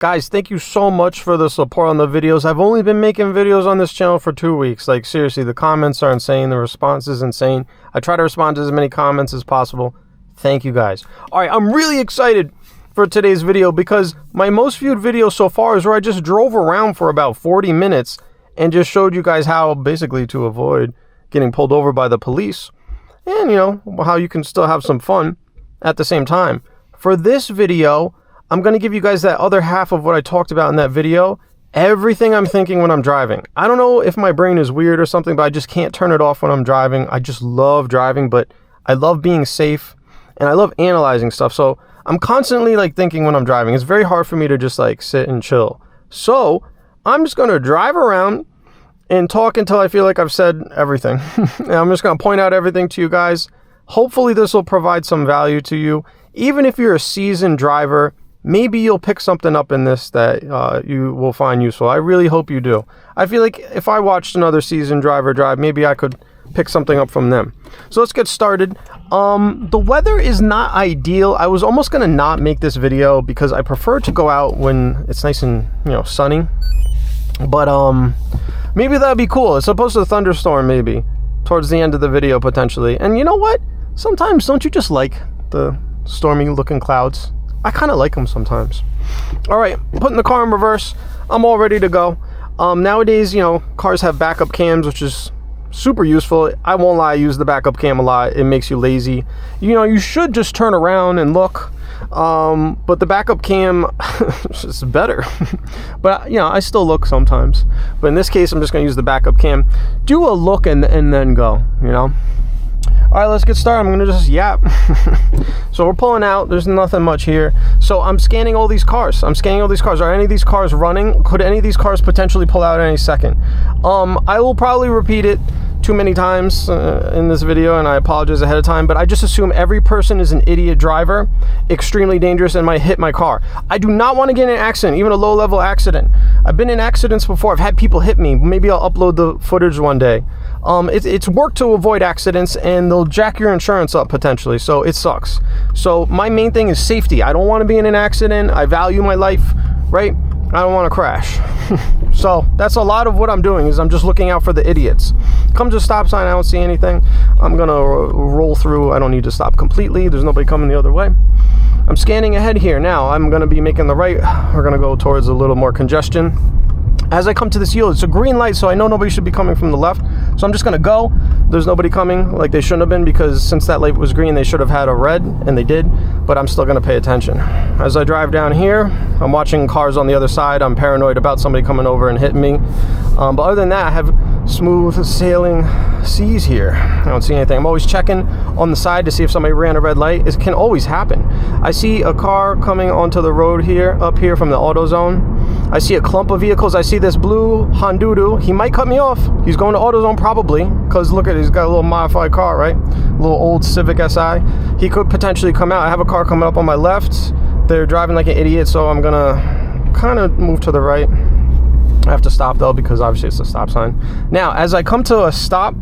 Guys, thank you so much for the support on the videos. I've only been making videos on this channel for 2 weeks. Like, seriously, the comments are insane. The response is insane. I try to respond to as many comments as possible. Thank you, guys. All right, I'm really excited for today's video because my most viewed video so far is where I just drove around for about 40 minutes and just showed you guys how basically to avoid getting pulled over by the police and, you know, how you can still have some fun at the same time. For this video, I'm going to give you guys that other half of what I talked about in that video. Everything I'm thinking when I'm driving. I don't know if my brain is weird or something, but I just can't turn it off when I'm driving. I just love driving, but I love being safe and I love analyzing stuff. So I'm constantly like thinking when I'm driving. It's very hard for me to just like sit and chill. So I'm just going to drive around and talk until I feel like I've said everything. And I'm just going to point out everything to you guys. Hopefully this will provide some value to you. Even if you're a seasoned driver, maybe you'll pick something up in this that you will find useful. I really hope you do. I feel like if I watched another seasoned driver drive, maybe I could pick something up from them. So let's get started. The weather is not ideal. I was almost going to not make this video because I prefer to go out when it's nice and, you know, sunny. But maybe that'd be cool. It's supposed to thunderstorm maybe towards the end of the video potentially. And you know what? Sometimes don't you just like the stormy looking clouds? I kind of like them sometimes. All right, putting the car in reverse. I'm all ready to go. Nowadays, you know, cars have backup cams, which is super useful. I won't lie, I use the backup cam a lot. It makes you lazy. You know, you should just turn around and look. But the backup cam is better. But, you know, I still look sometimes. But in this case, I'm just going to use the backup cam. Do a look and then go, you know. All right, let's get started. I'm going to just yap. So we're pulling out. There's nothing much here. So I'm scanning all these cars. Are any of these cars running? Could any of these cars potentially pull out any second? I will probably repeat it too many times in this video, and I apologize ahead of time, but I just assume every person is an idiot driver, extremely dangerous, and might hit my car. I do not want to get in an accident, even a low-level accident. I've been in accidents before. I've had people hit me. Maybe I'll upload the footage one day. It's work to avoid accidents, and they'll jack your insurance up potentially, so it sucks. So my main thing is safety. I don't want to be in an accident. I value my life, right? I don't want to crash. So that's a lot of what I'm doing is I'm just looking out for the idiots. Come to a stop sign, I don't see anything. I'm going to roll through. I don't need to stop completely. There's nobody coming the other way. I'm scanning ahead here. Now I'm going to be making the right. We're going to go towards a little more congestion. As I come to this yield, it's a green light, so I know nobody should be coming from the left. So I'm just going to go. There's nobody coming like they shouldn't have been because since that light was green, they should have had a red, and they did. But I'm still going to pay attention. As I drive down here, I'm watching cars on the other side. I'm paranoid about somebody coming over and hitting me. But other than that, I have smooth sailing seas here. I don't see anything. I'm always checking on the side to see if somebody ran a red light. It can always happen. I see a car coming onto the road here, up here from the auto zone. I see a clump of vehicles. I see this blue Hondudu. He might cut me off. He's going to AutoZone probably, because look at it, he's got a little modified car, right? A little old Civic Si. He could potentially come out. I have a car coming up on my left. They're driving like an idiot, so I'm gonna kind of move to the right. I have to stop though, because obviously it's a stop sign. Now, as I come to a stop,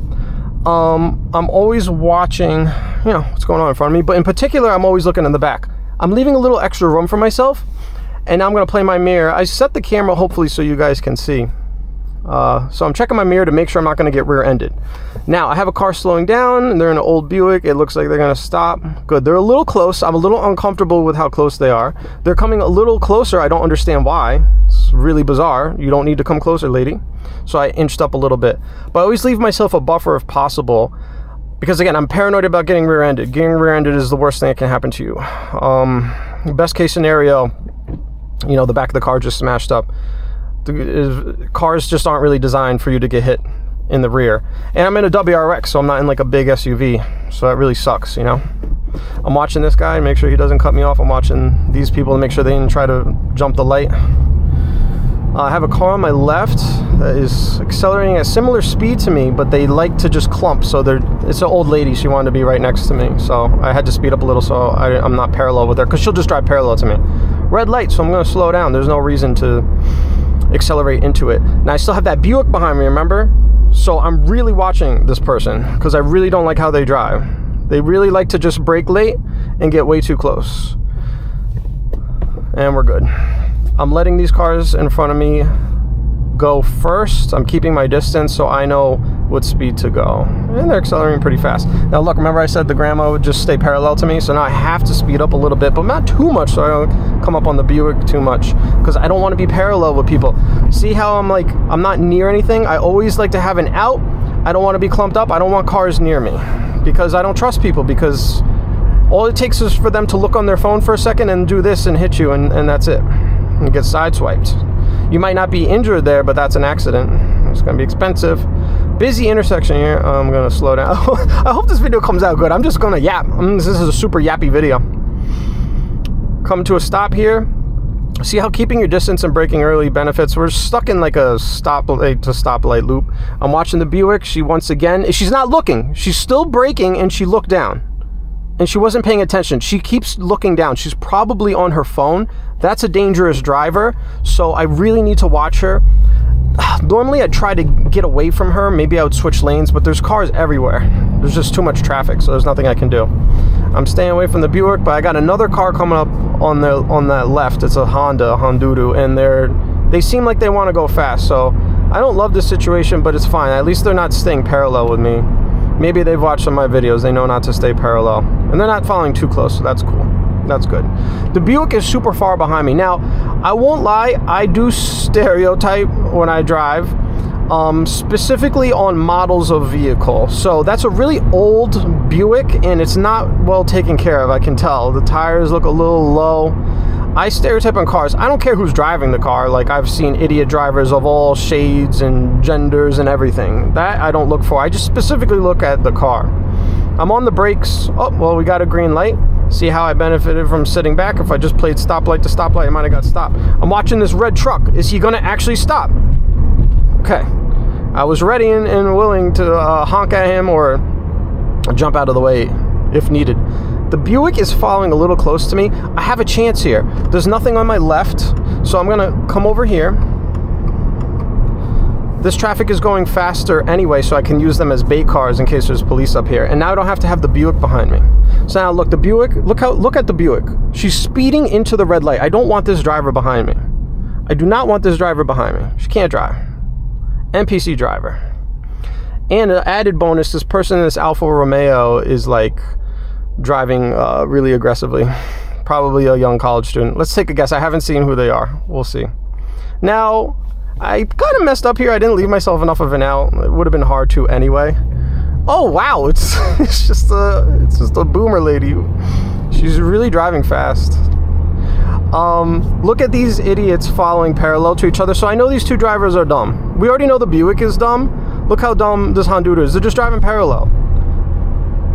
I'm always watching, you know, what's going on in front of me, but in particular, I'm always looking in the back. I'm leaving a little extra room for myself. And now I'm going to play my mirror. I set the camera hopefully so you guys can see. So I'm checking my mirror to make sure I'm not going to get rear-ended. Now, I have a car slowing down, and they're in an old Buick. It looks like they're going to stop. Good. They're a little close. I'm a little uncomfortable with how close they are. They're coming a little closer. I don't understand why. It's really bizarre. You don't need to come closer, lady. So I inched up a little bit. But I always leave myself a buffer if possible. Because, again, I'm paranoid about getting rear-ended. Getting rear-ended is the worst thing that can happen to you. Best case scenario, you know, the back of the car just smashed up. Cars just aren't really designed for you to get hit in the rear. And I'm in a WRX, so I'm not in like a big SUV. So that really sucks, you know. I'm watching this guy, make sure he doesn't cut me off. I'm watching these people to make sure they didn't try to jump the light. I have a car on my left that is accelerating at similar speed to me, but they like to just clump. So it's an old lady. She wanted to be right next to me. So I had to speed up a little so I'm not parallel with her, because she'll just drive parallel to me. Red light, so I'm going to slow down. There's no reason to accelerate into it. Now, I still have that Buick behind me, remember? So I'm really watching this person because I really don't like how they drive. They really like to just brake late and get way too close. And we're good. I'm letting these cars in front of me go first. I'm keeping my distance so I know what speed to go. And they're accelerating pretty fast. Now look, remember I said the grandma would just stay parallel to me? So now I have to speed up a little bit, but not too much so I don't come up on the Buick too much, because I don't want to be parallel with people. See how I'm not near anything? I always like to have an out. I don't want to be clumped up. I don't want cars near me, because I don't trust people, because all it takes is for them to look on their phone for a second and do this and hit you, and that's it. And get sideswiped. You might not be injured there, but that's an accident. It's going to be expensive. Busy intersection here. I'm going to slow down. I hope this video comes out good. I'm just going to yap. This is a super yappy video. Come to a stop here. See how keeping your distance and braking early benefits? We're stuck in like a stoplight to stoplight loop. I'm watching the Buick. She once again, she's not looking. She's still braking, and she looked down. And she wasn't paying attention. She keeps looking down. She's probably on her phone. That's a dangerous driver, so I really need to watch her. Normally I'd try to get away from her. Maybe I would switch lanes, but there's cars everywhere. There's just too much traffic, so there's nothing I can do. I'm staying away from the Buick, but I got another car coming up on that left. It's a Hondudu, and they seem like they want to go fast, so I don't love this situation, but it's fine. At least they're not staying parallel with me. Maybe they've watched some of my videos. They know not to stay parallel. And they're not following too close, so that's cool. That's good. The Buick is super far behind me. Now, I won't lie, I do stereotype when I drive, specifically on models of vehicle. So that's a really old Buick, and it's not well taken care of, I can tell. The tires look a little low. I stereotype on cars. I don't care who's driving the car. Like, I've seen idiot drivers of all shades and genders and everything. That I don't look for. I just specifically look at the car. I'm on the brakes. Oh, well, we got a green light. See how I benefited from sitting back? If I just played stoplight to stoplight, I might have got stopped. I'm watching this red truck. Is he going to actually stop? Okay. I was ready and willing to honk at him or jump out of the way if needed. The Buick is following a little close to me. I have a chance here. There's nothing on my left, so I'm going to come over here. This traffic is going faster anyway, so I can use them as bait cars in case there's police up here. And now I don't have to have the Buick behind me. So now look, the Buick, look at the Buick. She's speeding into the red light. I don't want this driver behind me. I do not want this driver behind me. She can't drive. NPC driver. And an added bonus, this person in this Alfa Romeo is like driving really aggressively. Probably a young college student. Let's take a guess. I haven't seen who they are. We'll see. Now, I kind of messed up here. I didn't leave myself enough of an out. It would have been hard to anyway. Oh wow, it's just a boomer lady. She's really driving fast. Look at these idiots following parallel to each other. So I know these two drivers are dumb. We already know the Buick is dumb. Look how dumb this Honduras is. They're just driving parallel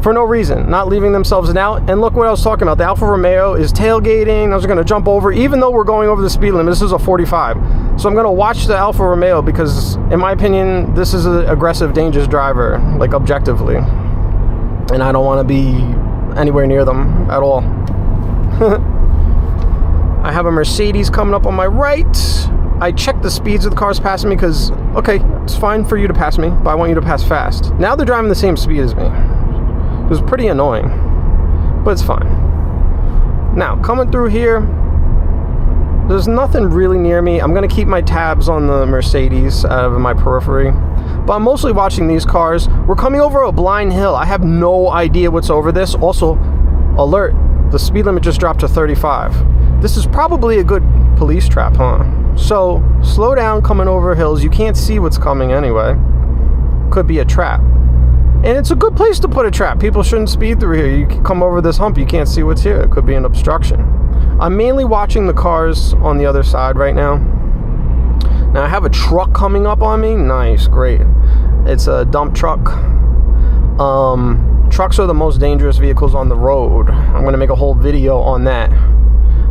for no reason, not leaving themselves an out. And look what I was talking about. The Alfa Romeo is tailgating. I was going to jump over, even though we're going over the speed limit. This is a 45. So I'm going to watch the Alfa Romeo because, in my opinion, this is an aggressive, dangerous driver, like objectively. And I don't want to be anywhere near them at all. I have a Mercedes coming up on my right. I check the speeds of the cars passing me because, okay, it's fine for you to pass me, but I want you to pass fast. Now they're driving the same speed as me. It was pretty annoying, but it's fine. Now, coming through here, there's nothing really near me. I'm going to keep my tabs on the Mercedes out of my periphery, but I'm mostly watching these cars. We're coming over a blind hill. I have no idea what's over this. Also, alert, the speed limit just dropped to 35. This is probably a good police trap, huh? So, slow down coming over hills. You can't see what's coming anyway. Could be a trap. And it's a good place to put a trap. People shouldn't speed through here. You come over this hump, you can't see what's here. It could be an obstruction. I'm mainly watching the cars on the other side right now. Now I have a truck coming up on me. Nice, great. It's a dump truck. Trucks are the most dangerous vehicles on the road. I'm going to make a whole video on that.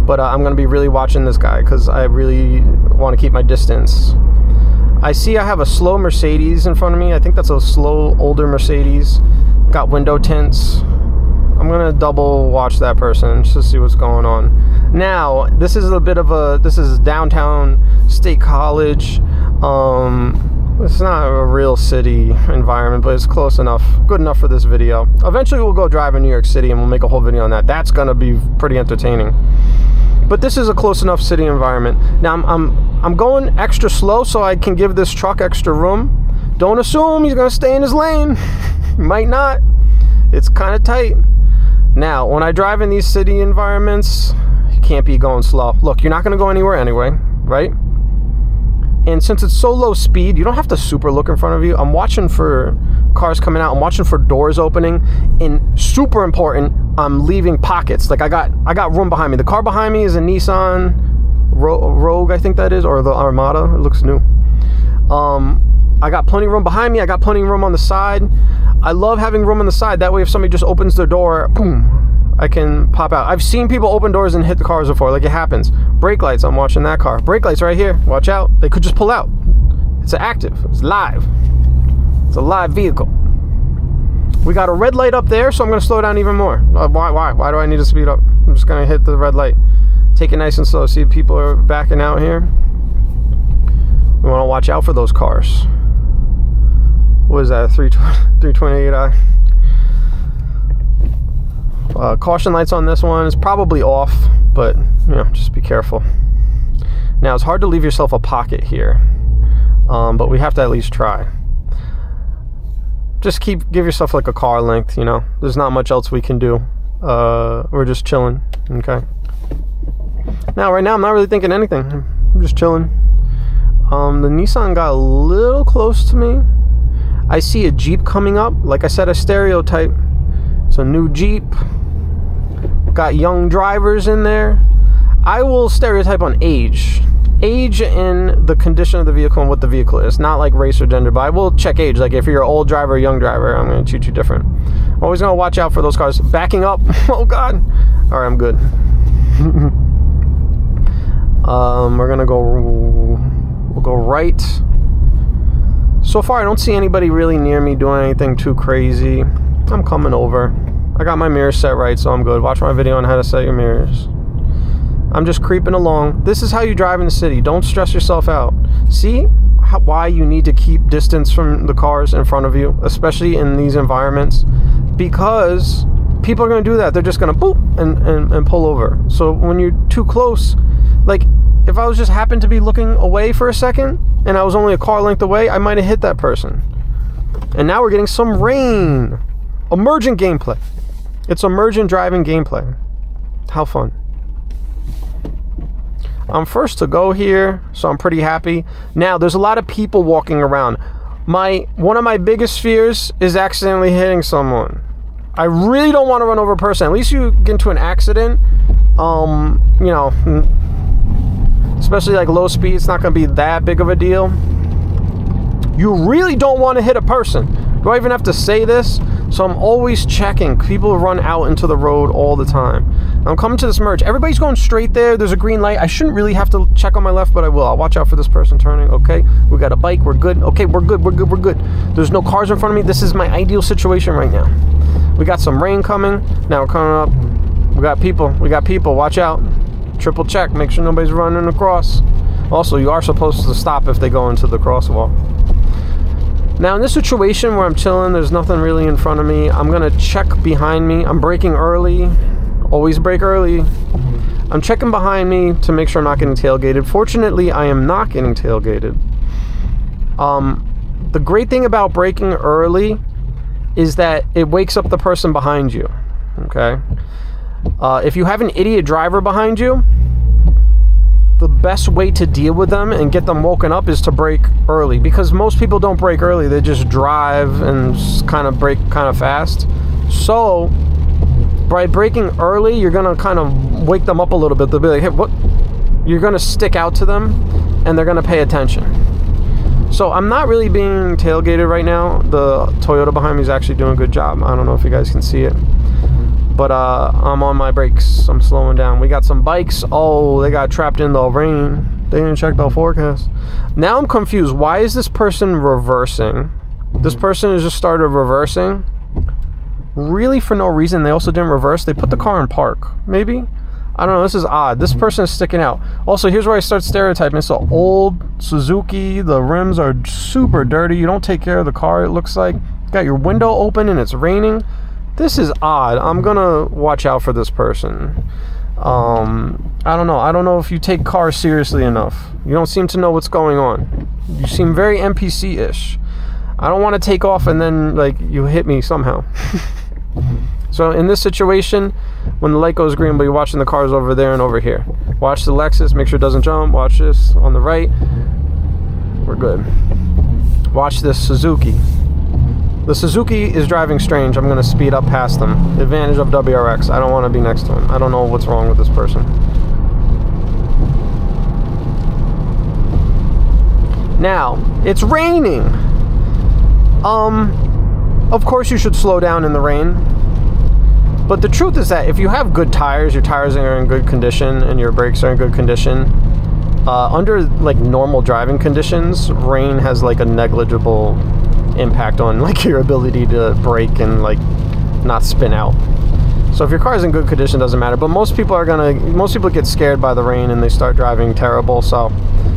But I'm going to be really watching this guy because I really want to keep my distance. I see I have a slow Mercedes in front of me. I think that's a slow, older Mercedes. Got window tints. I'm going to double watch that person just to see what's going on. Now, this is a bit of this is downtown State College. It's not a real city environment, but it's close enough. Good enough for this video. Eventually, we'll go drive in New York City and we'll make a whole video on that. That's going to be pretty entertaining. But this is a close enough city environment. Now I'm going extra slow so I can give this truck extra room. Don't assume he's gonna stay in his lane. Might not. It's kind of tight. Now, when I drive in these city environments, you can't be going slow. Look, you're not gonna go anywhere anyway, right? And since it's so low speed, you don't have to super look in front of you. I'm watching for cars coming out. I'm watching for doors opening. And super important, I'm leaving pockets. Like I got room behind me. The car behind me is a Nissan Rogue, I think that is, or the Armada. It looks new. I got plenty of room behind me. I got plenty of room on the side. I love having room on the side. That way, if somebody just opens their door, boom, I can pop out. I've seen people open doors and hit the cars before. Like, it happens. Brake lights, I'm watching that car. Brake lights right here. Watch out. They could just pull out. It's active. It's live. It's a live vehicle. We got a red light up there, so I'm going to slow down even more. Why do I need to speed up? I'm just going to hit the red light. Take it nice and slow. See, people are backing out here. We want to watch out for those cars. What is that, 328i? Caution lights on this one is probably off, but you know, just be careful. Now, it's hard to leave yourself a pocket here, but we have to at least try. Just give yourself like a car length, you know. There's not much else we can do. We're just chilling, okay? Now, right now, I'm not really thinking anything. I'm just chilling. The Nissan got a little close to me. I see a Jeep coming up. Like I said, a stereotype. It's a new Jeep. Got young drivers in there. I will stereotype on age. Age and the condition of the vehicle and what the vehicle is. Not like race or gender, but I will check age. Like if you're an old driver or young driver, I'm going to treat you different. I'm always going to watch out for those cars. Backing up. Oh, God. All right, I'm good. We're going to go... We'll go right. So far, I don't see anybody really near me doing anything too crazy. I'm coming over. I got my mirrors set right, so I'm good. Watch my video on how to set your mirrors. I'm just creeping along. This is how you drive in the city. Don't stress yourself out. See why you need to keep distance from the cars in front of you, especially in these environments? Because people are going to do that. They're just going to boop and pull over. So when you're too close, like... If I was just happened to be looking away for a second and I was only a car length away, I might have hit that person. And now we're getting some rain. Emergent gameplay. It's emergent driving gameplay. How fun. I'm first to go here, so I'm pretty happy. Now, there's a lot of people walking around. One of my biggest fears is accidentally hitting someone. I really don't want to run over a person. At least you get into an accident, you know... Especially like low speed, it's not going to be that big of a deal. You really don't want to hit a person. Do I even have to say this? So I'm always checking. People run out into the road all the time. I'm coming to this merge. Everybody's going straight there. There's a green light. I shouldn't really have to check on my left, but I will. I'll watch out for this person turning. Okay, we got a bike. We're good. Okay, we're good. We're good. We're good. There's no cars in front of me. This is my ideal situation right now. We got some rain coming. Now we're coming up. We got people. We got people. Watch out. Triple check, make sure nobody's running across. Also, you are supposed to stop if they go into the crosswalk. Now, in this situation where I'm chilling, there's nothing really in front of me. I'm gonna check behind me. I'm braking early. Always brake early. I'm checking behind me to make sure I'm not getting tailgated. Fortunately, I am not getting tailgated. The great thing about braking early is that it wakes up the person behind you. Okay. If you have an idiot driver behind you, the best way to deal with them and get them woken up is to brake early, because most people don't brake early. They just drive and kind of brake kind of fast. So by braking early, you're going to kind of wake them up a little bit. They'll be like, hey, what? You're going to stick out to them and they're going to pay attention. So I'm not really being tailgated right now. The Toyota behind me is actually doing a good job. I don't know if you guys can see it. But I'm on my brakes. I'm slowing down. We got some bikes. Oh, they got trapped in the rain. They didn't check the forecast. Now I'm confused. Why is this person reversing? This person has just started reversing. Really for no reason. They also didn't reverse. They put the car in park. Maybe? I don't know. This is odd. This person is sticking out. Also, here's where I start stereotyping. It's an old Suzuki. The rims are super dirty. You don't take care of the car, it looks like. You got your window open and it's raining. This is odd. I'm gonna watch out for this person. I don't know. I don't know if you take cars seriously enough. You don't seem to know what's going on. You seem very NPC-ish. I don't want to take off and then, like, you hit me somehow. So in this situation, when the light goes green, but you're watching the cars over there and over here. Watch the Lexus, make sure it doesn't jump. Watch this on the right. We're good. Watch this Suzuki. The Suzuki is driving strange. I'm going to speed up past them. The advantage of WRX. I don't want to be next to him. I don't know what's wrong with this person. Now, it's raining. Of course you should slow down in the rain. But the truth is that if you have good tires, your tires are in good condition, and your brakes are in good condition, under like normal driving conditions, rain has like a negligible impact on like your ability to brake and like not spin out. So if your car's in good condition, it doesn't matter. But most people get scared by the rain and they start driving terrible. So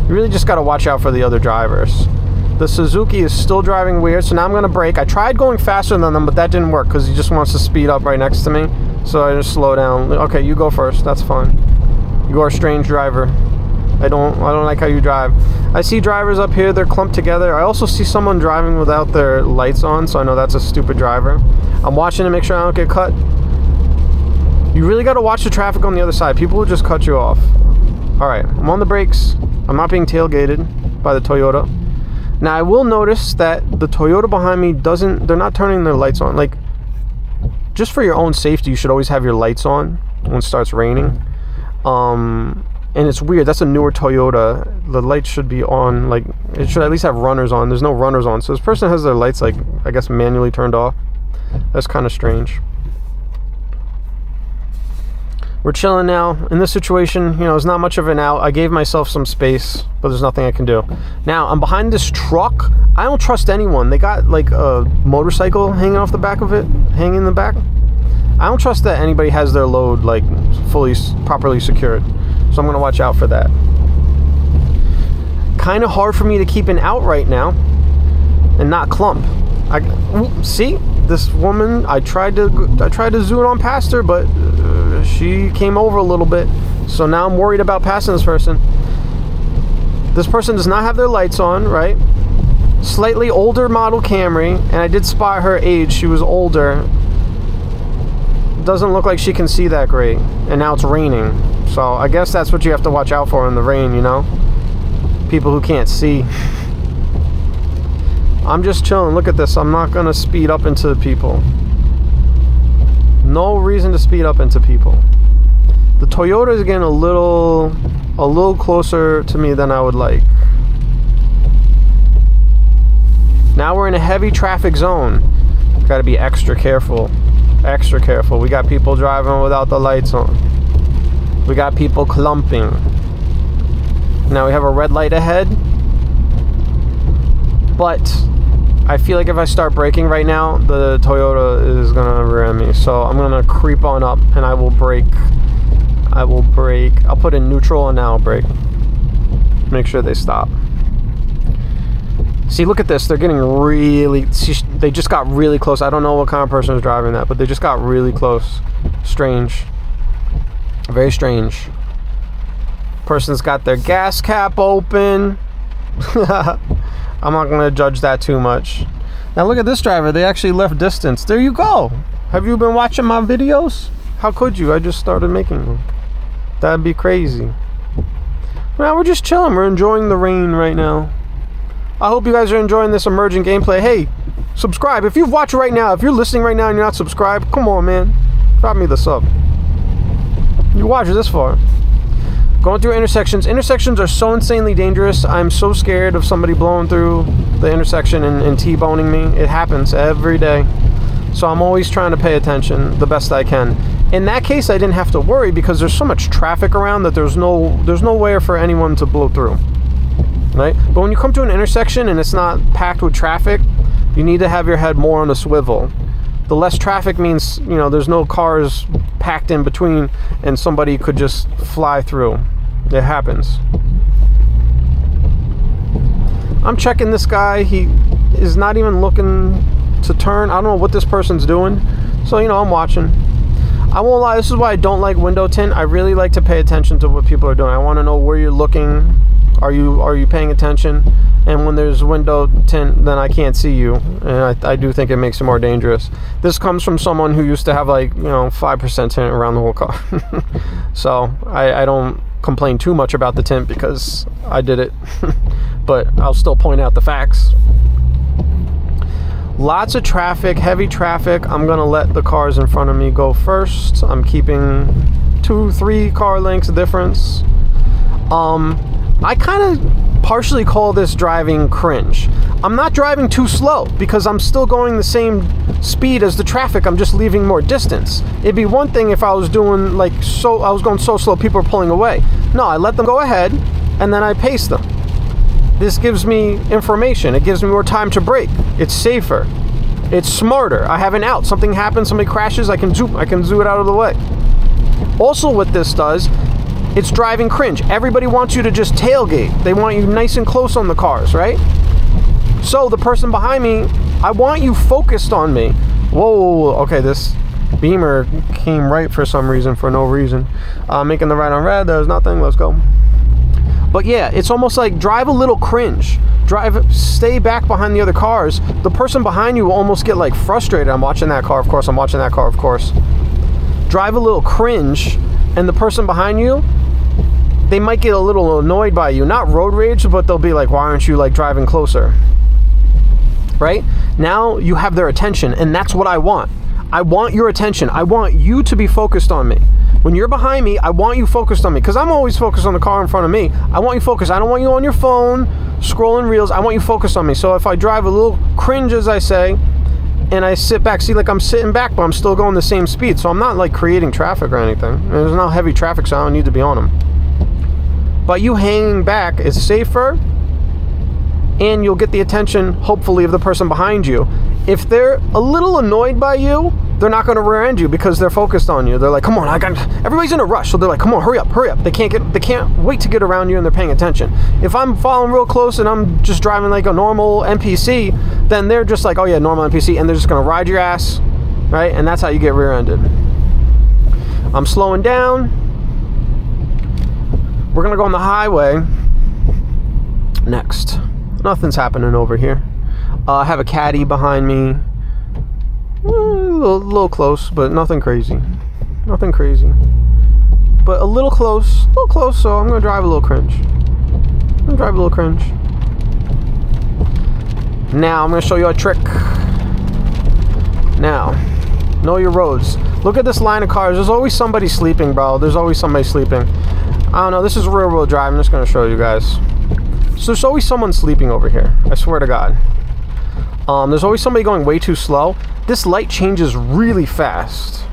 you really just got to watch out for the other drivers. The Suzuki is still driving weird, so now I'm going to brake. I tried going faster than them, but that didn't work because he just wants to speed up right next to me. So I just slow down. Okay, you go first. That's fine. You are a strange driver. I don't like how you drive. I see drivers up here, they're clumped together. I also see someone driving without their lights on, so I know that's a stupid driver. I'm watching to make sure I don't get cut. You really got to watch the traffic on the other side. People will just cut you off. Alright, I'm on the brakes. I'm not being tailgated by the Toyota. Now I will notice that the Toyota behind me they're not turning their lights on. Like, just for your own safety, you should always have your lights on when it starts raining. And it's weird, that's a newer Toyota. The lights should be on, like, it should at least have runners on. There's no runners on. So this person has their lights, like, I guess manually turned off. That's kind of strange. We're chilling now. In this situation, you know, it's not much of an out. I gave myself some space, but there's nothing I can do. Now, I'm behind this truck. I don't trust anyone. They got, like, a motorcycle hanging off the back of it, hanging in the back. I don't trust that anybody has their load, like, properly secured. So I'm going to watch out for that. Kind of hard for me to keep an out right now and not clump. See? This woman, I tried to zoom on past her, but she came over a little bit. So now I'm worried about passing this person. This person does not have their lights on, right? Slightly older model Camry, and I did spot her age. She was older. Doesn't look like she can see that great. And now it's raining. So I guess that's what you have to watch out for in the rain, you know? People who can't see. I'm just chilling. Look at this. I'm not going to speed up into people. No reason to speed up into people. The Toyota is getting a little closer to me than I would like. Now we're in a heavy traffic zone. Got to be extra careful. Extra careful. We got people driving without the lights on. We got people clumping. Now we have a red light ahead. But I feel like if I start braking right now, the Toyota is going to rear me. So I'm going to creep on up and I will brake. I'll put in neutral and now I'll brake. Make sure they stop. See, look at this. They're getting they just got really close. I don't know what kind of person is driving that, but they just got really close. Strange. Very strange. Person's got their gas cap open. I'm not going to judge that too much. Now look at this driver. They actually left distance. There you go. Have you been watching my videos? How could you? I just started making them. That'd be crazy. Now we're just chilling. We're enjoying the rain right now. I hope you guys are enjoying this emerging gameplay. Hey, subscribe. If you've watched right now, if you're listening right now and you're not subscribed, come on, man. Drop me the sub. You watch this far. Going through intersections. Intersections are so insanely dangerous. I'm so scared of somebody blowing through the intersection and T-boning me. It happens every day. So I'm always trying to pay attention the best I can. In that case, I didn't have to worry because there's so much traffic around that there's no way for anyone to blow through. Right? But when you come to an intersection and it's not packed with traffic, you need to have your head more on a swivel. The less traffic means, you know, there's no cars packed in between and somebody could just fly through. It happens. I'm checking this guy. He is not even looking to turn. I don't know what this person's doing. So, you know, I'm watching. I won't lie, this is why I don't like window tint. I really like to pay attention to what people are doing. I want to know where you're looking. Are you paying attention? And when there's window tint, then I can't see you, and I do think it makes it more dangerous. This comes from someone who used to have, like, 5% tint around the whole car. So I don't complain too much about the tint because I did it. But I'll still point out the facts. Lots of traffic, heavy traffic. I'm gonna let the cars in front of me go first. I'm keeping 2-3 car lengths difference. I kind of partially call this driving cringe. I'm not driving too slow because I'm still going the same speed as the traffic. I'm just leaving more distance. It'd be one thing if I was doing I was going so slow people are pulling away. No, I let them go ahead and then I pace them. This gives me information. It gives me more time to brake. It's safer. It's smarter. I have an out. Something happens, somebody crashes, I can zoom it out of the way. Also what this does, it's driving cringe. Everybody wants you to just tailgate. They want you nice and close on the cars, right? So the person behind me, I want you focused on me. Whoa, okay, this Beamer came right for some reason, for no reason. Making the right on red, there's nothing, let's go. But yeah, it's almost like drive a little cringe. Stay back behind the other cars. The person behind you will almost get like frustrated. I'm watching that car, of course, I'm watching that car, of course. Drive a little cringe, and the person behind you, they might get a little annoyed by you. Not road rage, but they'll be like, why aren't you like driving closer? Right? Now you have their attention, and that's what I want. I want your attention. I want you to be focused on me. When you're behind me, I want you focused on me, because I'm always focused on the car in front of me. I want you focused. I don't want you on your phone, scrolling reels. I want you focused on me. So if I drive a little cringe, as I say, and I sit back, see, like I'm sitting back, but I'm still going the same speed. So I'm not like creating traffic or anything. There's no heavy traffic, so I don't need to be on them. But you hanging back is safer, and you'll get the attention, hopefully, of the person behind you. If they're a little annoyed by you, they're not going to rear end you because they're focused on you. They're like, come on, everybody's in a rush. So they're like, come on, hurry up. They can't wait to get around you, and they're paying attention. If I'm following real close and I'm just driving like a normal NPC, then they're just like, oh yeah, normal NPC, and they're just going to ride your ass, right? And that's how you get rear-ended. I'm slowing down. We're going to go on the highway next. Nothing's happening over here. I have a caddy behind me. A little close, but nothing crazy. Nothing crazy. But a little close, so I'm going to drive a little cringe. Now, I'm going to show you a trick. Now, know your roads. Look at this line of cars. There's always somebody sleeping, bro. There's always somebody sleeping. I don't know. This is rear wheel drive. I'm just going to show you guys. So there's always someone sleeping over here. I swear to God. There's always somebody going way too slow. This light changes really fast.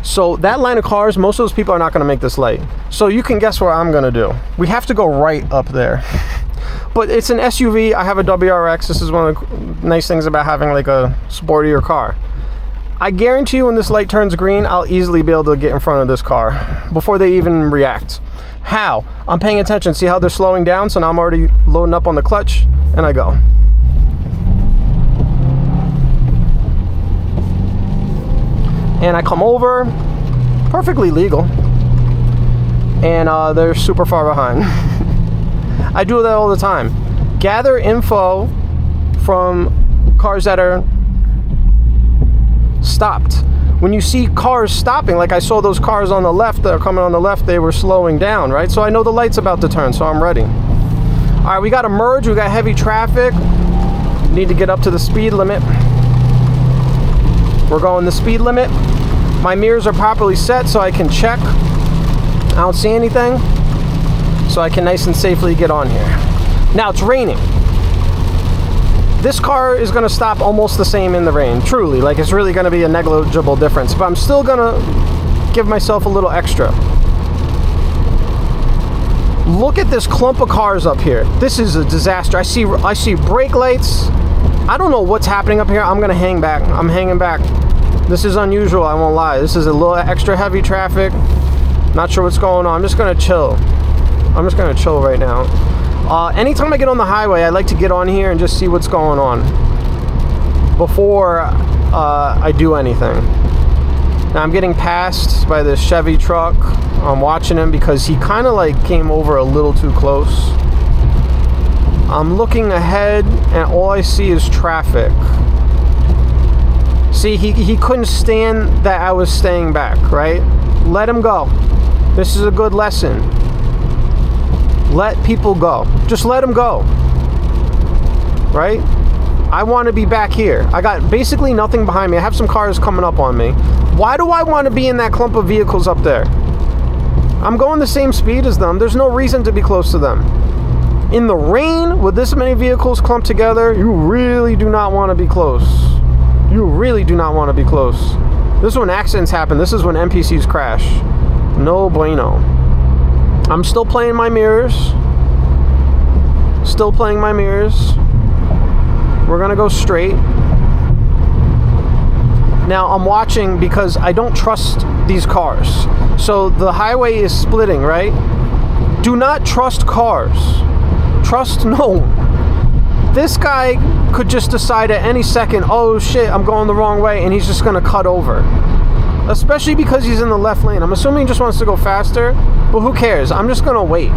So that line of cars, most of those people are not going to make this light. So you can guess what I'm going to do. We have to go right up there. But it's an SUV. I have a WRX. This is one of the nice things about having like a sportier car. I guarantee you when this light turns green, I'll easily be able to get in front of this car before they even react. How? I'm paying attention. See how they're slowing down? So now I'm already loading up on the clutch, and I go. And I come over, perfectly legal, and they're super far behind. I do that all the time. Gather info from cars that are stopped. When you see cars stopping, like I saw those cars on the left that are coming on the left, they were slowing down, right? So I know the light's about to turn, so I'm ready. All right, we got to merge. We got heavy traffic. Need to get up to the speed limit. We're going the speed limit. My mirrors are properly set so I can check. I don't see anything, so I can nice and safely get on here. Now it's raining. This car is going to stop almost the same in the rain, truly. Like, it's really going to be a negligible difference, but I'm still going to give myself a little extra. Look at this clump of cars up here. This is a disaster. I see brake lights. I don't know what's happening up here. I'm going to hang back. I'm hanging back. This is unusual, I won't lie. This is a little extra heavy traffic. Not sure what's going on. I'm just going to chill. I'm just going to chill right now. Anytime I get on the highway, I like to get on here and just see what's going on before I do anything. Now I'm getting passed by this Chevy truck. I'm watching him because he kind of like came over a little too close. I'm looking ahead and all I see is traffic. See, he couldn't stand that I was staying back, right? Let him go. This is a good lesson. Let people go. Just let them go. Right? I want to be back here. I got basically nothing behind me. I have some cars coming up on me. Why do I want to be in that clump of vehicles up there? I'm going the same speed as them. There's no reason to be close to them. In the rain, with this many vehicles clumped together, you really do not want to be close. You really do not want to be close. This is when accidents happen. This is when NPCs crash. No bueno. I'm still playing my mirrors. Still playing my mirrors. We're gonna go straight. Now I'm watching because I don't trust these cars. So the highway is splitting, right? Do not trust cars. Trust no one. This guy could just decide at any second, oh shit, I'm going the wrong way, and he's just gonna cut over. Especially because he's in the left lane. I'm assuming he just wants to go faster, but who cares? I'm just gonna wait.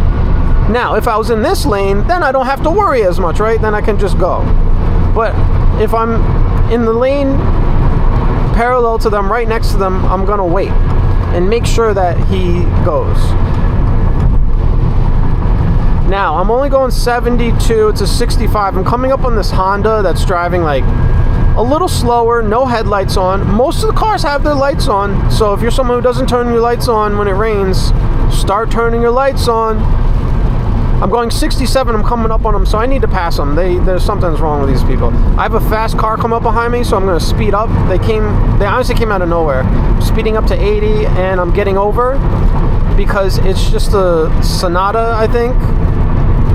Now, if I was in this lane, then I don't have to worry as much, right? Then I can just go. But if I'm in the lane parallel to them, right next to them, I'm gonna wait and make sure that he goes. Now, I'm only going 72 to 65. I'm coming up on this Honda that's driving like a little slower, no headlights on. Most of the cars have their lights on, so if you're someone who doesn't turn your lights on when it rains, start turning your lights on. I'm going 67, I'm coming up on them, so I need to pass them. There's something's wrong with these people. I have a fast car come up behind me, so I'm going to speed up. They honestly came out of nowhere. I'm speeding up to 80, and I'm getting over because it's just a Sonata, I think.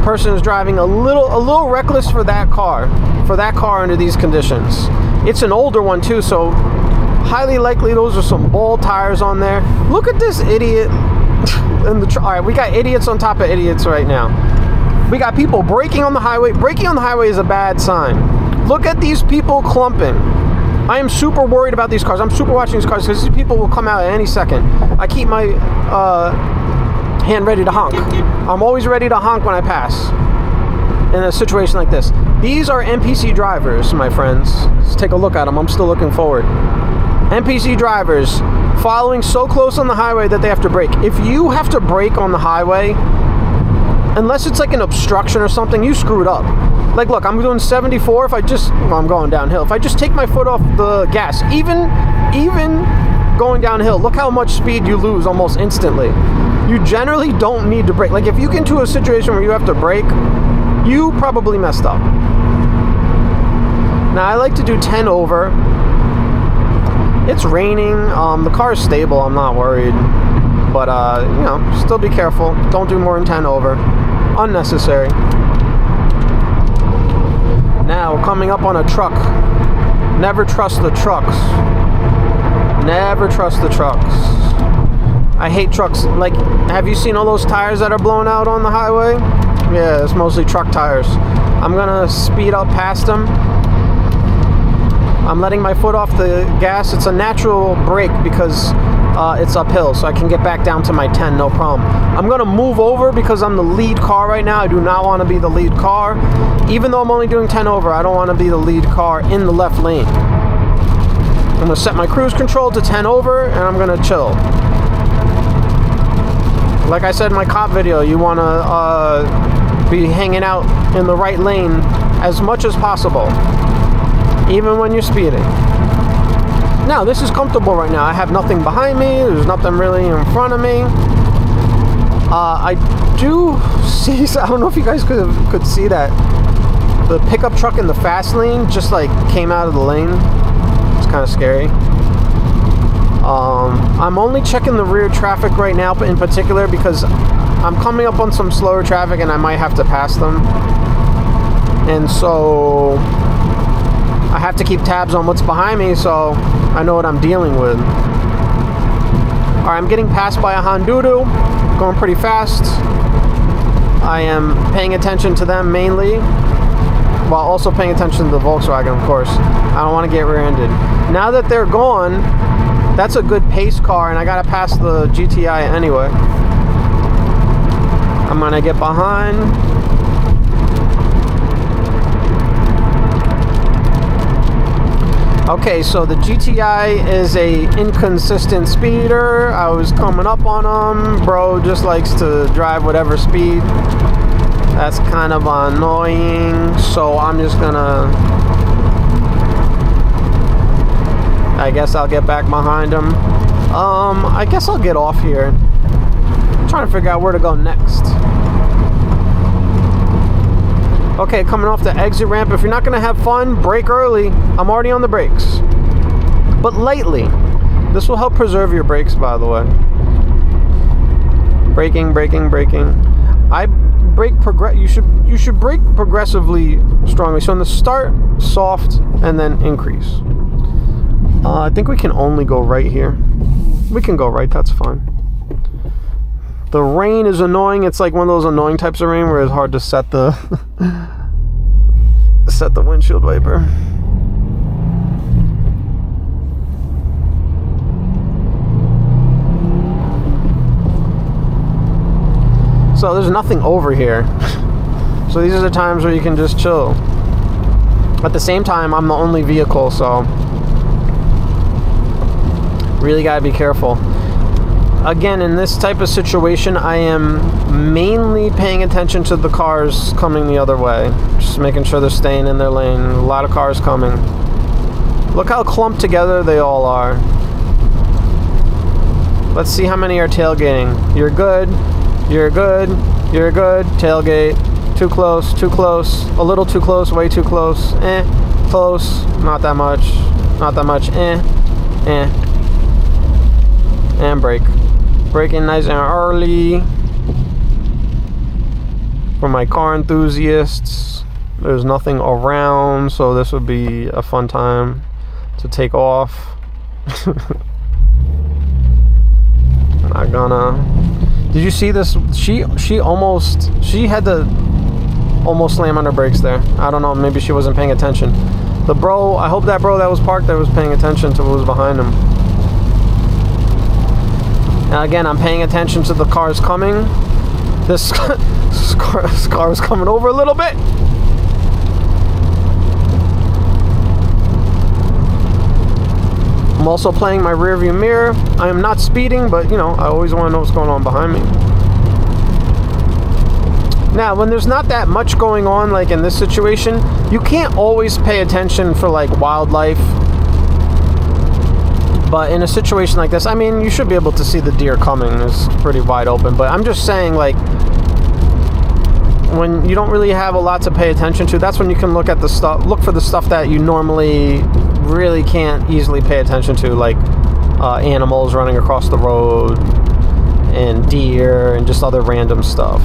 Person is driving a little reckless for that car under these conditions. It's an older one too, so highly likely those are some ball tires on there. Look at this idiot. All right, we got idiots on top of idiots right now. We got people braking on the highway. Braking on the highway is a bad sign. Look at these people clumping. I am super worried about these cars. I'm super watching these cars because these people will come out at any second. I keep my hand ready to honk. I'm always ready to honk when I pass in a situation like this. These are NPC drivers, my friends. Let's take a look at them. I'm still looking forward. NPC drivers following so close on the highway that they have to brake. If you have to brake on the highway, unless it's like an obstruction or something, you screwed up. Like, look, I'm doing 74. I'm going downhill. If I just take my foot off the gas, even going downhill, look how much speed you lose almost instantly. You generally don't need to brake. Like, if you get into a situation where you have to brake, you probably messed up. Now, I like to do 10 over. It's raining. The car is stable. I'm not worried. But, still be careful. Don't do more than 10 over. Unnecessary. Now, we're coming up on a truck. Never trust the trucks. Never trust the trucks. I hate trucks. Like, have you seen all those tires that are blown out on the highway? Yeah, it's mostly truck tires. I'm gonna speed up past them. I'm letting my foot off the gas. It's a natural brake because it's uphill, so I can get back down to my 10, no problem. I'm gonna move over because I'm the lead car right now. I do not want to be the lead car. Even though I'm only doing 10 over, I don't want to be the lead car in the left lane. I'm gonna set my cruise control to 10 over, and I'm gonna chill. Like I said in my cop video, you want to be hanging out in the right lane as much as possible, even when you're speeding. Now, this is comfortable right now. I have nothing behind me. There's nothing really in front of me. I do see, I don't know if you guys could see that. The pickup truck in the fast lane just like came out of the lane. It's kind of scary. I'm only checking the rear traffic right now, but in particular because I'm coming up on some slower traffic and I might have to pass them. And so I have to keep tabs on what's behind me so I know what I'm dealing with. Alright, I'm getting passed by a Hondudo, going pretty fast. I am paying attention to them mainly, while also paying attention to the Volkswagen, of course. I don't want to get rear-ended. Now that they're gone, That's a good pace car, and I gotta pass the GTI anyway. I'm gonna get behind. Okay, so the GTI is a inconsistent speeder. I was coming up on him. Bro just likes to drive whatever speed. That's kind of annoying. So I'm just gonna... I guess I'll get back behind him. I guess I'll get off here. I'm trying to figure out where to go next. Okay, coming off the exit ramp. If you're not going to have fun, brake early. I'm already on the brakes. But lightly. This will help preserve your brakes, by the way. Braking, braking, braking. I brake you should brake progressively strongly. So in the start, soft, and then increase. I think we can only go right here. We can go right, that's fine. The rain is annoying. It's like one of those annoying types of rain where it's hard to set the set the windshield wiper. So there's nothing over here. So these are the times where you can just chill. At the same time, I'm the only vehicle, so really gotta be careful. Again, in this type of situation, I am mainly paying attention to the cars coming the other way. Just making sure they're staying in their lane. A lot of cars coming. Look how clumped together they all are. Let's see how many are tailgating. You're good. You're good. You're good. Tailgate. Too close. Too close. A little too close. Way too close. Close. Not that much. Not that much. And brake. Braking nice and early. For my car enthusiasts, there's nothing around, so this would be a fun time to take off. Not gonna. Did you see this? She had to almost slam on her brakes there. I don't know, maybe she wasn't paying attention. The bro, I hope that bro that was parked there was paying attention to what was behind him. Now again, I'm paying attention to the cars coming. This car is coming over a little bit. I'm also playing my rear view mirror. I am not speeding, but you know, I always want to know what's going on behind me. Now, when there's not that much going on, like in this situation, you can't always pay attention for like wildlife. But in a situation like this, I mean, you should be able to see the deer coming. It's pretty wide open. But I'm just saying, like, when you don't really have a lot to pay attention to, that's when you can look at the stuff, look for the stuff that you normally really can't easily pay attention to, like animals running across the road and deer and just other random stuff.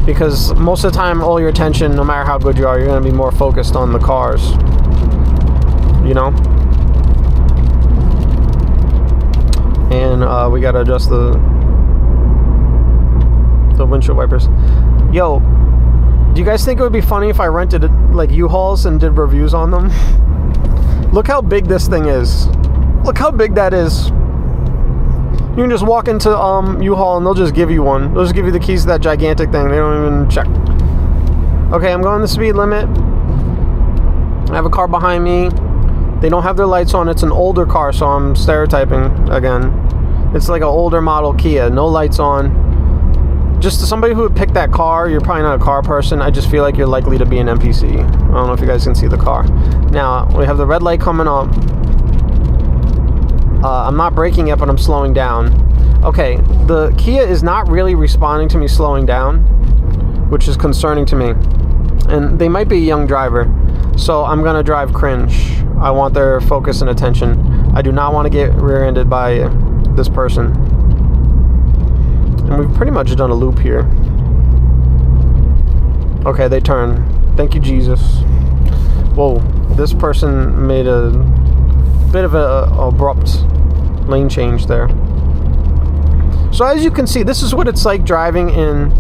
Because most of the time, all your attention, no matter how good you are, you're going to be more focused on the cars. You know? And we gotta adjust the windshield wipers. Yo, do you guys think it would be funny if I rented like U-Hauls and did reviews on them? Look how big this thing is. Look how big that is. You can just walk into U-Haul and they'll just give you one. They'll just give you the keys to that gigantic thing. They don't even check. Okay, I'm going the speed limit. I have a car behind me. They don't have their lights on. It's an older car, so I'm stereotyping again. It's like an older model Kia, no lights on. Just to somebody who would pick that car, you're probably not a car person. I just feel like you're likely to be an NPC. I don't know if you guys can see the car. Now, we have the red light coming up. I'm not braking yet, but I'm slowing down. Okay, the Kia is not really responding to me slowing down, which is concerning to me. And they might be a young driver, so I'm gonna drive cringe. I want their focus and attention. I do not want to get rear-ended by this person. And we've pretty much done a loop here. Okay, they turn. Thank you, Jesus. Whoa, this person made a bit of a abrupt lane change there. So as you can see, this is what it's like driving in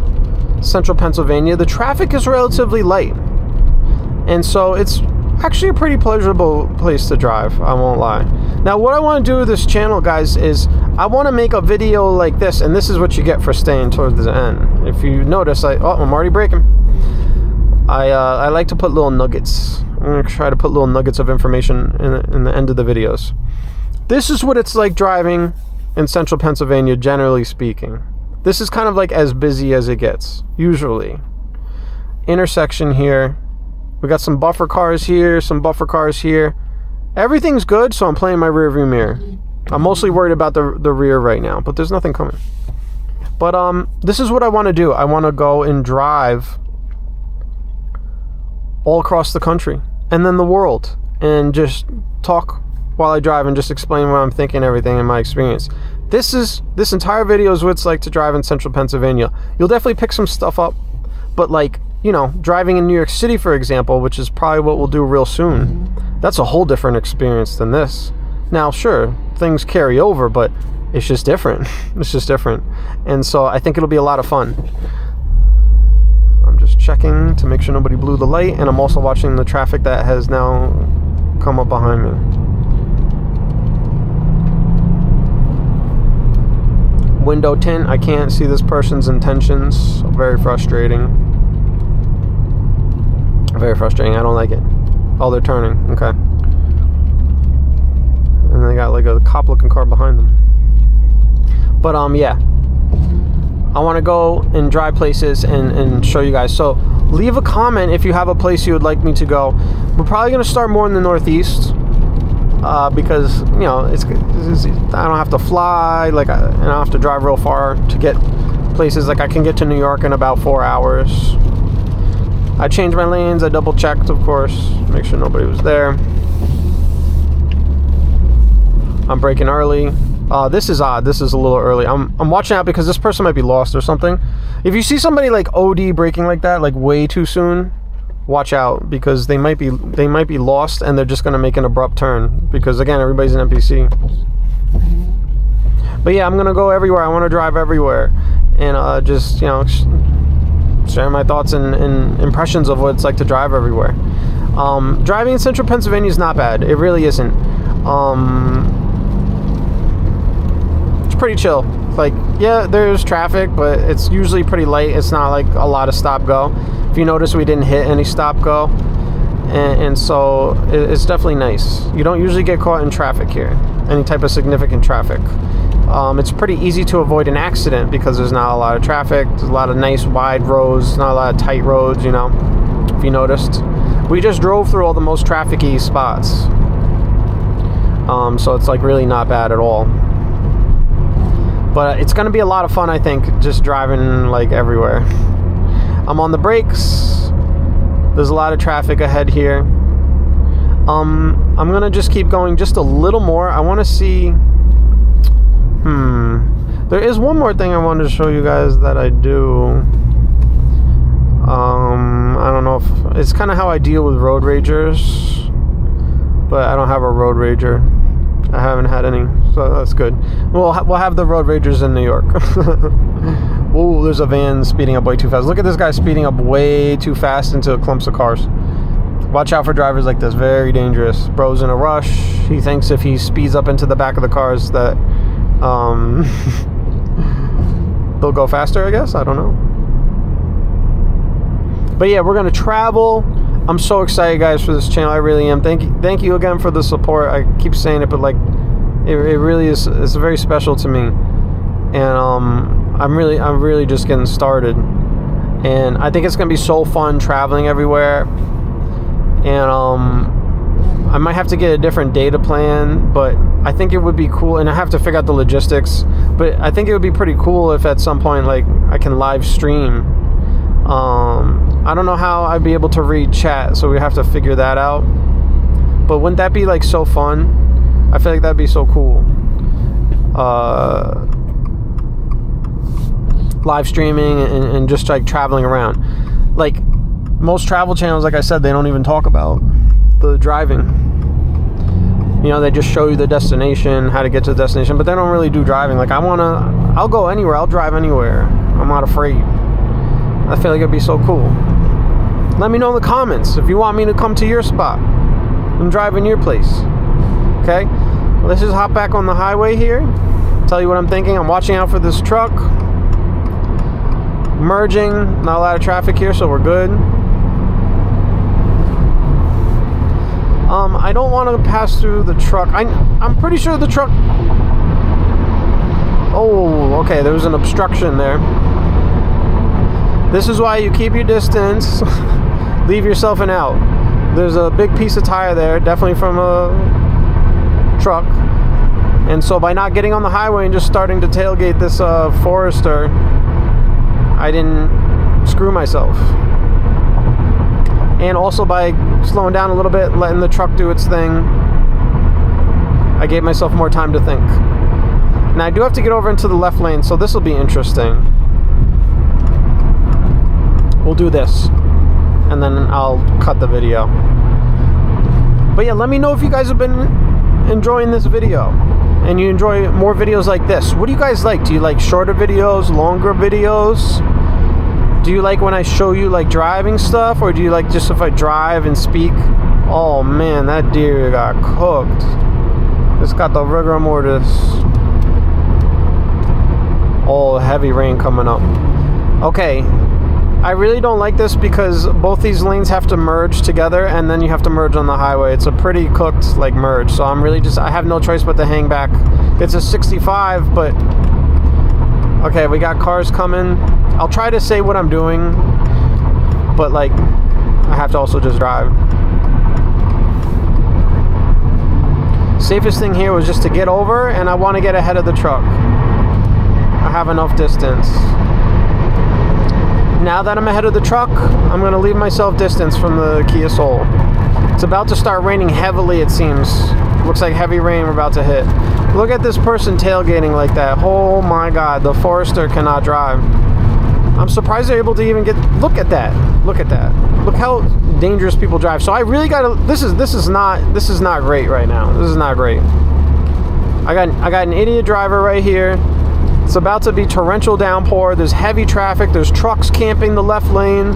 central Pennsylvania. The traffic is relatively light. And so it's actually a pretty pleasurable place to drive, I won't lie. Now, what I want to do with this channel, guys, is I want to make a video like this, and this is what you get for staying towards the end. If you notice, I'm already braking. I like to put little nuggets. I'm going to try to put little nuggets of information in the end of the videos. This is what it's like driving in central Pennsylvania, generally speaking. This is kind of like as busy as it gets, usually. Intersection here. We got some buffer cars here, some buffer cars here. Everything's good, so I'm playing my rear view mirror. I'm mostly worried about the rear right now, but there's nothing coming. But this is what I want to do. I want to go and drive all across the country and then the world, and just talk while I drive and just explain what I'm thinking, everything in my experience. This entire video is what it's like to drive in central Pennsylvania. You'll definitely pick some stuff up, but like, you know, driving in New York City, for example, which is probably what we'll do real soon, that's a whole different experience than this. Now, sure, things carry over, but it's just different. It's just different. And so I think it'll be a lot of fun. I'm just checking to make sure nobody blew the light, and I'm also watching the traffic that has now come up behind me. Window tint, I can't see this person's intentions. Very frustrating. Very frustrating. I don't like it. Oh, they're turning. Okay. And they got like a cop looking car behind them. But yeah, I want to go and drive places and show you guys. So leave a comment if you have a place you would like me to go. We're probably going to start more in the Northeast, because, you know, it's I don't have to fly, like, and I don't have to drive real far to get places. Like, I can get to New York in about 4 hours. I changed my lanes. I double checked, of course, make sure nobody was there. I'm braking early. This is odd. This is a little early. I'm watching out because this person might be lost or something. If you see somebody like OD braking like that, like way too soon, watch out, because they might be lost and they're just going to make an abrupt turn, because again, everybody's an NPC. But yeah, I'm going to go everywhere. I want to drive everywhere, and just, you know, share my thoughts and impressions of what it's like to drive everywhere. Driving in central Pennsylvania is not bad. It really isn't. It's pretty chill. Like, yeah, there's traffic, but it's usually pretty light. It's not like a lot of stop-go. If you notice, we didn't hit any stop-go, and so it's definitely nice. You don't usually get caught in traffic here, any type of significant traffic. It's pretty easy to avoid an accident because there's not a lot of traffic. There's a lot of nice wide roads, not a lot of tight roads, you know, if you noticed. We just drove through all the most traffic-y spots. So it's like really not bad at all. But it's going to be a lot of fun, I think, just driving like everywhere. I'm on the brakes. There's a lot of traffic ahead here. I'm going to just keep going just a little more. I want to see... There is one more thing I wanted to show you guys that I do. I don't know if... It's kind of how I deal with road ragers. But I don't have a road rager. I haven't had any, so that's good. We'll have the road ragers in New York. Oh, there's a van speeding up way too fast. Look at this guy speeding up way too fast into clumps of cars. Watch out for drivers like this. Very dangerous. Bro's in a rush. He thinks if he speeds up into the back of the cars that they'll go faster, I guess. I don't know. But yeah, we're going to travel. I'm so excited, guys, for this channel. I really am. Thank you again for the support. I keep saying it, but like, it really is. It's very special to me, and I'm really just getting started. And I think it's gonna be so fun traveling everywhere. And I might have to get a different data plan, but I think it would be cool. And I have to figure out the logistics. But I think it would be pretty cool if at some point, like, I can live stream. I don't know how I'd be able to read chat, so we have to figure that out. But wouldn't that be like so fun? I feel like that'd be so cool. Live streaming and just like traveling around. Like most travel channels, like I said, they don't even talk about the driving. You know, they just show you the destination, how to get to the destination, but they don't really do driving. Like I'll go anywhere, I'll drive anywhere. I'm not afraid. I feel like it'd be so cool. Let me know in the comments if you want me to come to your spot and drive in your place. Okay? Let's just hop back on the highway here. Tell you what I'm thinking. I'm watching out for this truck. Merging. Not a lot of traffic here, so we're good. I don't want to pass through the truck. I'm pretty sure the truck... Oh, okay, there was an obstruction there. This is why you keep your distance. Leave yourself an out. There's a big piece of tire there, definitely from a truck. And so by not getting on the highway and just starting to tailgate this Forester, I didn't screw myself. And also by slowing down a little bit, letting the truck do its thing, I gave myself more time to think. Now I do have to get over into the left lane, so this will be interesting. We'll do this, and then I'll cut the video. But yeah, let me know if you guys have been enjoying this video, and you enjoy more videos like this. What do you guys like? Do you like shorter videos, longer videos? Do you like when I show you like driving stuff, or do you like just if I drive and speak? Oh man, that deer got cooked. It's got the rigor mortis. Oh, heavy rain coming up. Okay, I really don't like this because both these lanes have to merge together, and then you have to merge on the highway. It's a pretty cooked like merge, so I have no choice but to hang back. It's a 65, but okay, we got cars coming. I'll try to say what I'm doing, but like I have to also just drive. Safest thing here was just to get over, and I want to get ahead of the truck. I have enough distance. Now that I'm ahead of the truck, I'm going to leave myself distance from the Kia Soul. It's about to start raining heavily, it seems. Looks like heavy rain we're about to hit. Look at this person tailgating like that. Oh my god, the Forester cannot drive. I'm surprised they're able to even get... Look at that. Look at that. Look how dangerous people drive. So I really got to... This is not great right now. This is not great. I got an idiot driver right here. It's about to be torrential downpour. There's heavy traffic. There's trucks camping the left lane.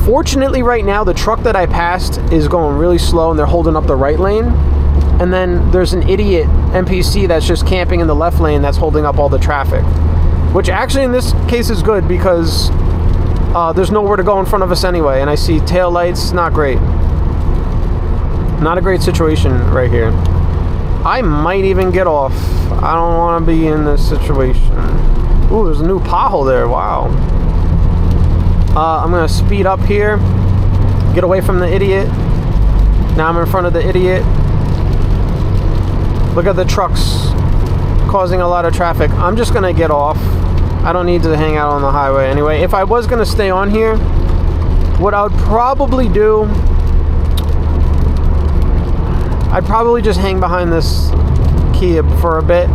Fortunately, right now, the truck that I passed is going really slow, and they're holding up the right lane. And then there's an idiot NPC that's just camping in the left lane that's holding up all the traffic. Which actually, in this case, is good because there's nowhere to go in front of us anyway. And I see tail lights. Not great. Not a great situation right here. I might even get off. I don't want to be in this situation. Ooh, there's a new pothole there. Wow. I'm going to speed up here. Get away from the idiot. Now I'm in front of the idiot. Look at the trucks causing a lot of traffic. I'm just going to get off. I don't need to hang out on the highway anyway. If I was going to stay on here, what I would probably do... I'd probably just hang behind this Kia for a bit,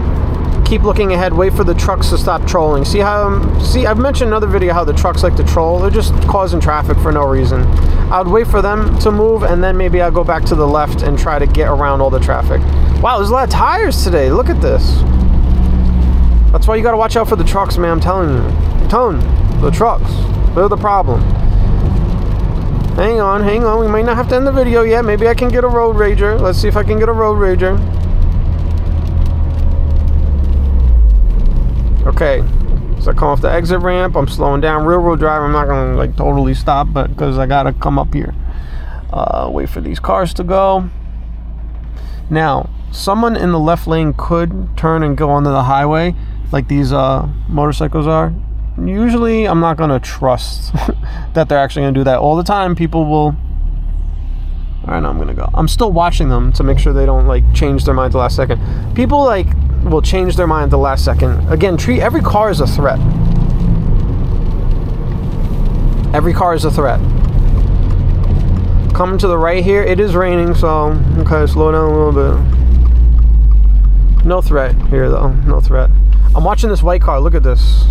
keep looking ahead, wait for the trucks to stop trolling. See, I've mentioned in another video how the trucks like to troll. They're just causing traffic for no reason. I'd wait for them to move, and then maybe I'll go back to the left and try to get around all the traffic. Wow, there's a lot of tires today. Look at this. That's why you gotta watch out for the trucks, man. I'm telling you. I'm telling you. The trucks. They're the problem. Hang on. We might not have to end the video yet. Maybe I can get a road rager. Let's see if I can get a road rager. Okay. So I come off the exit ramp. I'm slowing down. Railroad drive. I'm not going to like totally stop, but because I got to come up here. Wait for these cars to go. Now, someone in the left lane could turn and go onto the highway like these motorcycles are. Usually I'm not going to trust that they're actually going to do that all the time. People will... Alright, now I'm going to go. I'm still watching them to make sure they don't like change their mind at the last second. People like will change their mind at the last second. Again, treat every car as a threat. Every car is a threat. Coming to the right here. It is raining, so okay, slow down a little bit. No threat here though. No threat. I'm watching this white car. Look at this.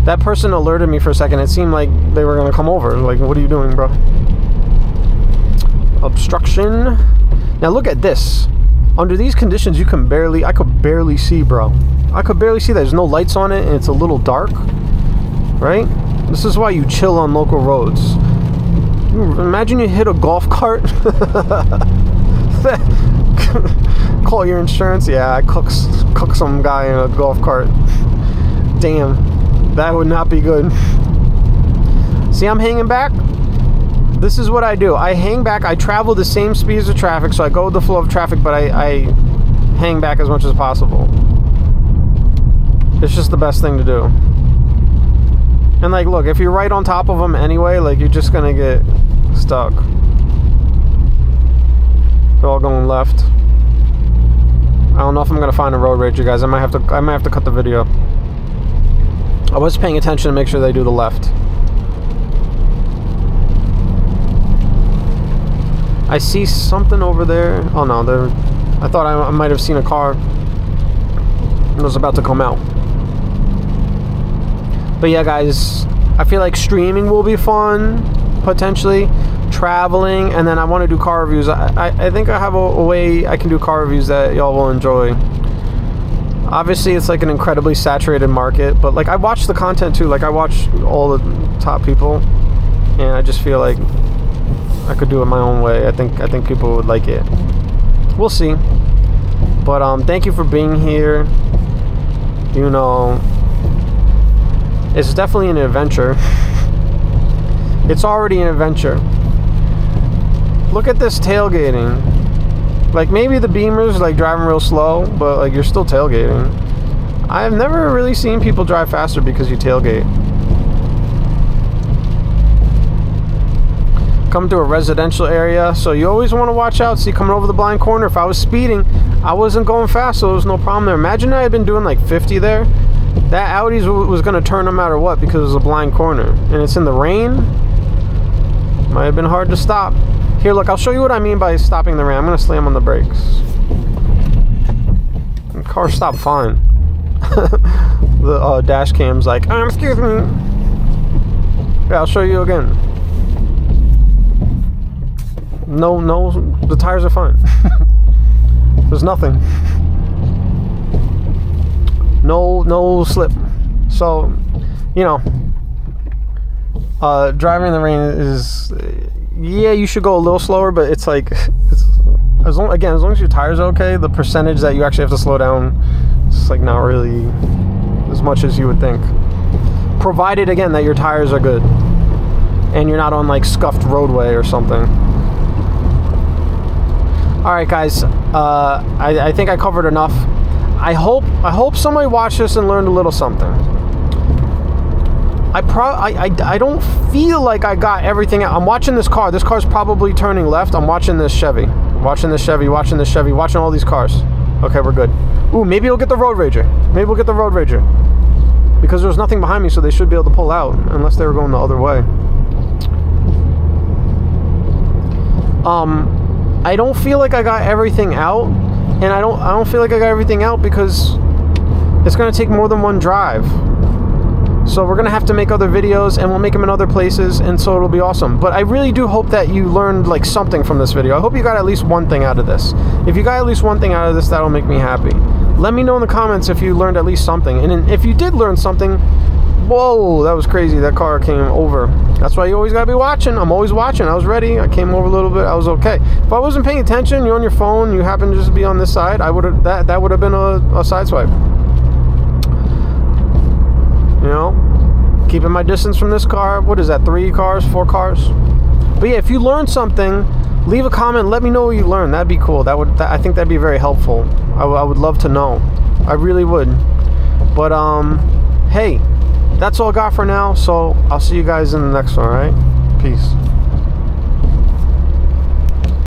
That person alerted me for a second. It seemed like they were going to come over. Like, what are you doing, bro? Obstruction. Now, look at this. Under these conditions, I could barely see, bro. I could barely see. There's no lights on it, and it's a little dark. Right? This is why you chill on local roads. Imagine you hit a golf cart. Call your insurance. Yeah, I cook some guy in a golf cart. Damn, that would not be good. See, I'm hanging back. This is what I do. I hang back. I travel the same speeds of traffic, so I go with the flow of traffic, but I hang back as much as possible. It's just the best thing to do. And like, look, if you're right on top of them anyway, like, you're just gonna get stuck. They're all going left. I don't know if I'm gonna find a road rage, you guys. I might have to cut the video. I was paying attention to make sure they do the left. I see something over there. Oh no, I thought I might have seen a car that was about to come out. But yeah, guys, I feel like streaming will be fun, potentially. Traveling, and then I want to do car reviews. I think I have a way I can do car reviews that y'all will enjoy. Obviously, it's like an incredibly saturated market, but like, I watch the content too. Like, I watch all the top people, and I just feel like I could do it my own way. I think people would like it. We'll see. But thank you for being here. You know, it's definitely an adventure. It's already an adventure. Look at this tailgating. Like, maybe the Beamer's like driving real slow, but like, you're still tailgating. I've never really seen people drive faster because you tailgate. Come to a residential area, so you always want to watch out. See, coming over the blind corner, if I was speeding, I wasn't going fast, so there was no problem there. Imagine I had been doing like 50 there. That Audi's was going to turn no matter what because it was a blind corner. And it's in the rain. Might have been hard to stop. Here, look, I'll show you what I mean by stopping the rain. I'm going to slam on the brakes. The car stopped fine. The dash cam's like, excuse me. Yeah, I'll show you again. No, the tires are fine. There's nothing. No slip. So, you know, driving in the rain is, yeah, you should go a little slower, but it's like, as long as your tires are okay, the percentage that you actually have to slow down, it's like not really as much as you would think. Provided, again, that your tires are good and you're not on like scuffed roadway or something. All right, guys, I think I covered enough. I hope somebody watched this and learned a little something. I don't feel like I got everything out. I'm watching this car. This car's probably turning left. I'm watching this Chevy. Watching all these cars. Okay, we're good. Ooh, maybe we'll get the Road Rager. Because there's nothing behind me, so they should be able to pull out, unless they were going the other way. I don't feel like I got everything out, and I don't feel like I got everything out because it's going to take more than one drive. So we're going to have to make other videos, and we'll make them in other places, and so it'll be awesome. But I really do hope that you learned like something from this video. I hope you got at least one thing out of this. If you got at least one thing out of this, that'll make me happy. Let me know in the comments if you learned at least something. And if you did learn something, whoa, that was crazy. That car came over. That's why you always got to be watching. I'm always watching. I was ready. I came over a little bit. I was okay. If I wasn't paying attention, you're on your phone, you happen to just be on this side, I would have that would have been a side swipe. You know, keeping my distance from this car. What is that, 4 cars? But yeah, if you learned something, leave a comment, let me know what you learned. That'd be cool. I think that'd be very helpful. I would love to know. I really would. But hey, that's all I got for now, so I'll see you guys in the next one. All right, peace.